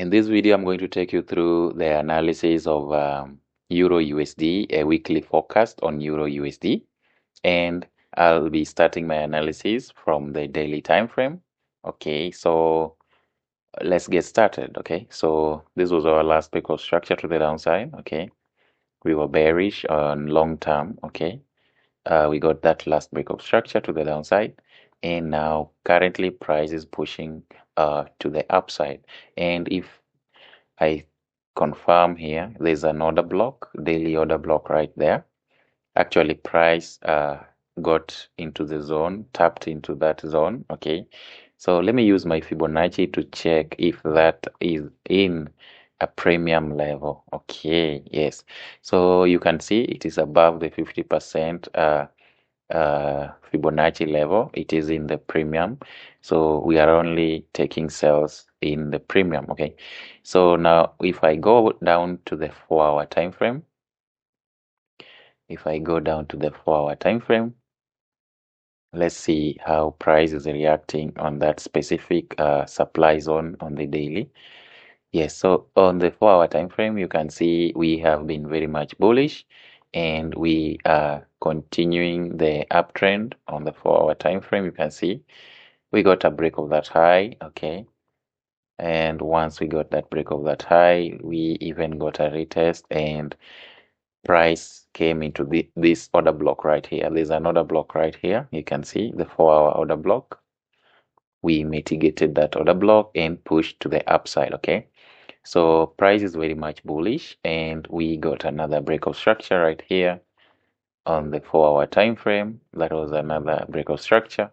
In this video, I'm going to take you through the analysis of Euro USD, a weekly forecast on Euro USD, and I'll be starting my analysis from the daily time frame. Okay, so let's get started. Okay, so this was our last break of structure to the downside. Okay, we were bearish on long term. Okay, we got that last break of structure to the downside, and now currently price is pushing to the upside. And if I confirm here, there's an order block, daily order block right there. Actually, price got into the zone, tapped into that zone. Okay, so let me use my Fibonacci to check if that is in a premium level. Okay, yes. So you can see it is above the 50% Fibonacci level. It is in the premium, so we are only taking sales in the premium. Okay, so now if I go down to the 4-hour time frame, let's see how price is reacting on that specific supply zone on the daily. Yes, so on the 4-hour time frame, you can see we have been very much bullish, and we are continuing the uptrend on the 4-hour time frame. You can see we got a break of that high. Okay, and once we got that break of that high, we even got a retest, and price came into this order block right here. There's an order block right here. You can see the 4-hour order block. We mitigated that order block and pushed to the upside. Okay, so price is very much bullish, and we got another break of structure right here on the 4-hour time frame. That was another break of structure,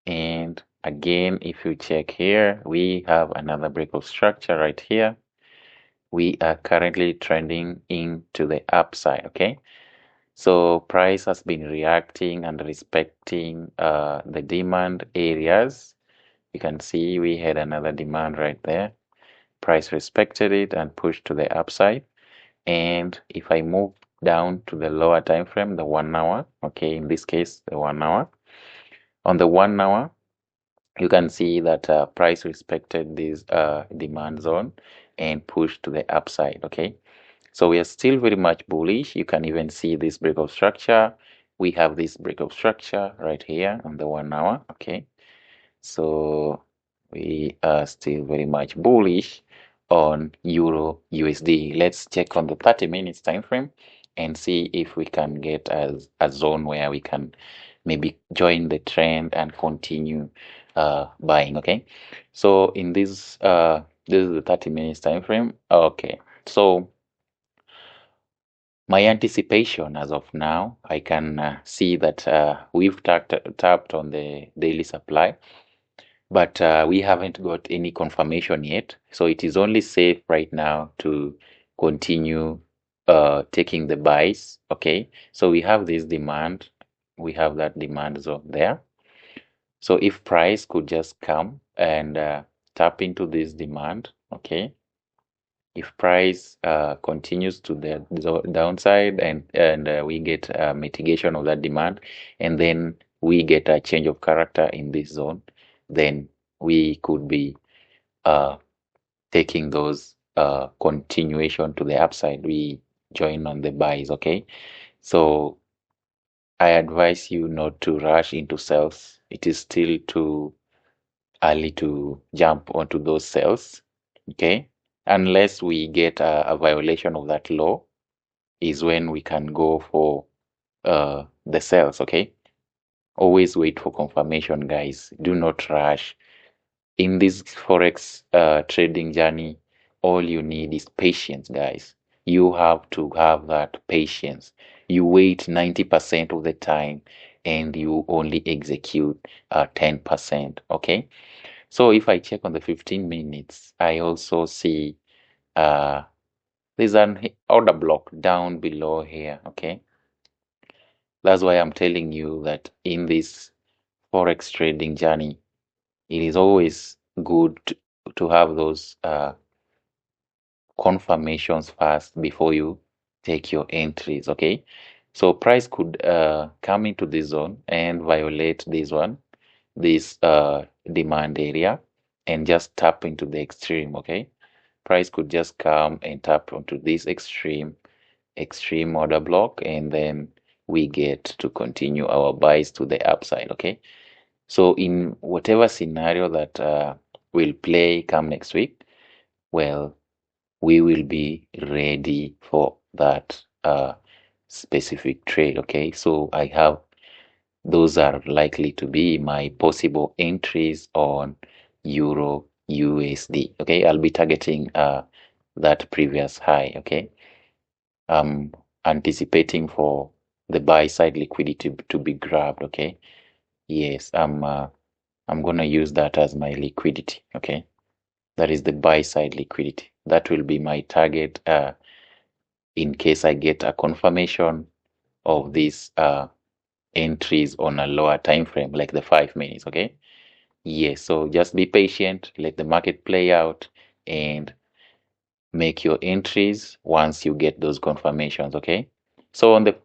and again, if you check here, we have another break of structure right here. We are currently trending into the upside. Okay, so price has been reacting and respecting the demand areas. You can see we had another demand right there. Price respected it and pushed to the upside. And if I move down to the lower time frame, the 1 hour, okay, in this case, the 1 hour, on the 1 hour, you can see that price respected this demand zone and pushed to the upside. Okay, so we are still very much bullish. You can even see this break of structure. We have this break of structure right here on the 1 hour. Okay, so we are still very much bullish on Euro USD. Let's check on the 30 minutes time frame and see if we can get a zone where we can maybe join the trend and continue buying. Okay, so in this this is the 30 minutes time frame. Okay, so my anticipation as of now, I can see that we've tapped on the daily supply, but we haven't got any confirmation yet. So it is only safe right now to continue taking the buys. Okay, so we have this demand, we have that demand zone there. So if price could just come and tap into this demand, okay, if price continues to the downside, and we get mitigation of that demand, and then we get a change of character in this zone, then we could be taking those continuation to the upside. We join on the buys. Okay, so I advise you not to rush into sales. It is still too early to jump onto those sales. Okay, unless we get a violation of that law is when we can go for the sales. Okay, always wait for confirmation, guys. Do not rush in this forex trading journey. All you need is patience, guys. You have to have that patience. You wait 90% of the time and you only execute 10%. Okay, so if I check on the 15 minutes, I also see there's an order block down below here. Okay, that's why I'm telling you that in this forex trading journey, it is always good to have those confirmations first before you take your entries. Okay, so price could come into this zone and violate this demand area and just tap into the extreme. Okay, price could just come and tap onto this extreme order block, and then we get to continue our buys to the upside. Okay, so in whatever scenario that will play come next week, well, we will be ready for that specific trade. Okay, so I have those are likely to be my possible entries on Euro USD. Okay, I'll be targeting that previous high. Okay, I'm anticipating for the buy side liquidity to be grabbed. Okay, yes, I'm gonna use that as my liquidity. Okay, that is the buy side liquidity. That will be my target in case I get a confirmation of these entries on a lower time frame, like the 5 minutes. Okay, yes, so just be patient, let the market play out, and make your entries once you get those confirmations. Okay, so on this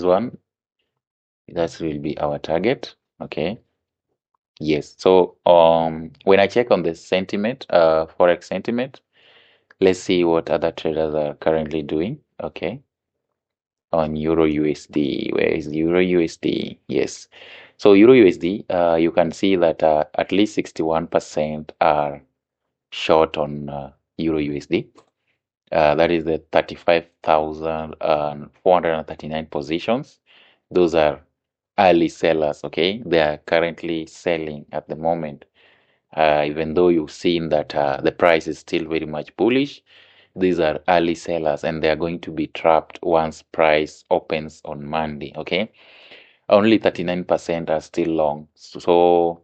one, that will be our target. Okay, yes, so when I check on the sentiment, forex sentiment, let's see what other traders are currently doing. Okay, on Euro USD. Where is Euro USD? Yes. So Euro USD, you can see that at least 61% are short on Euro USD. That is the 35,439 positions. Those are early sellers, okay? They are currently selling at the moment. Even though you've seen that the price is still very much bullish, these are early sellers and they are going to be trapped once price opens on Monday. Okay, only 39% are still long, so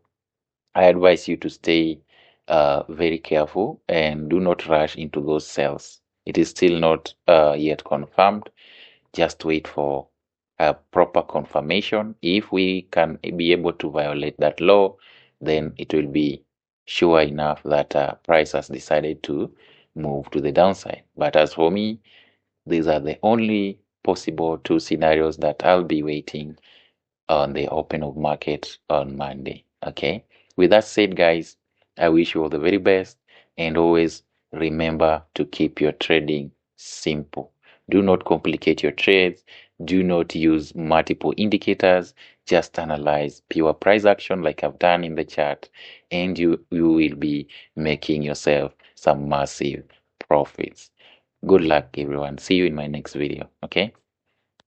I advise you to stay very careful and do not rush into those sells. It is still not yet confirmed. Just wait for a proper confirmation. If we can be able to violate that law, then it will be sure enough that price has decided to move to the downside. But as for me, these are the only possible two scenarios that I'll be waiting on the open of market on Monday. Okay. With that said, guys, I wish you all the very best, and always remember to keep your trading simple. Do not complicate your trades. Do not use multiple indicators. Just analyze pure price action like I've done in the chart, and you will be making yourself some massive profits. Good luck, everyone. See you in my next video. Okay.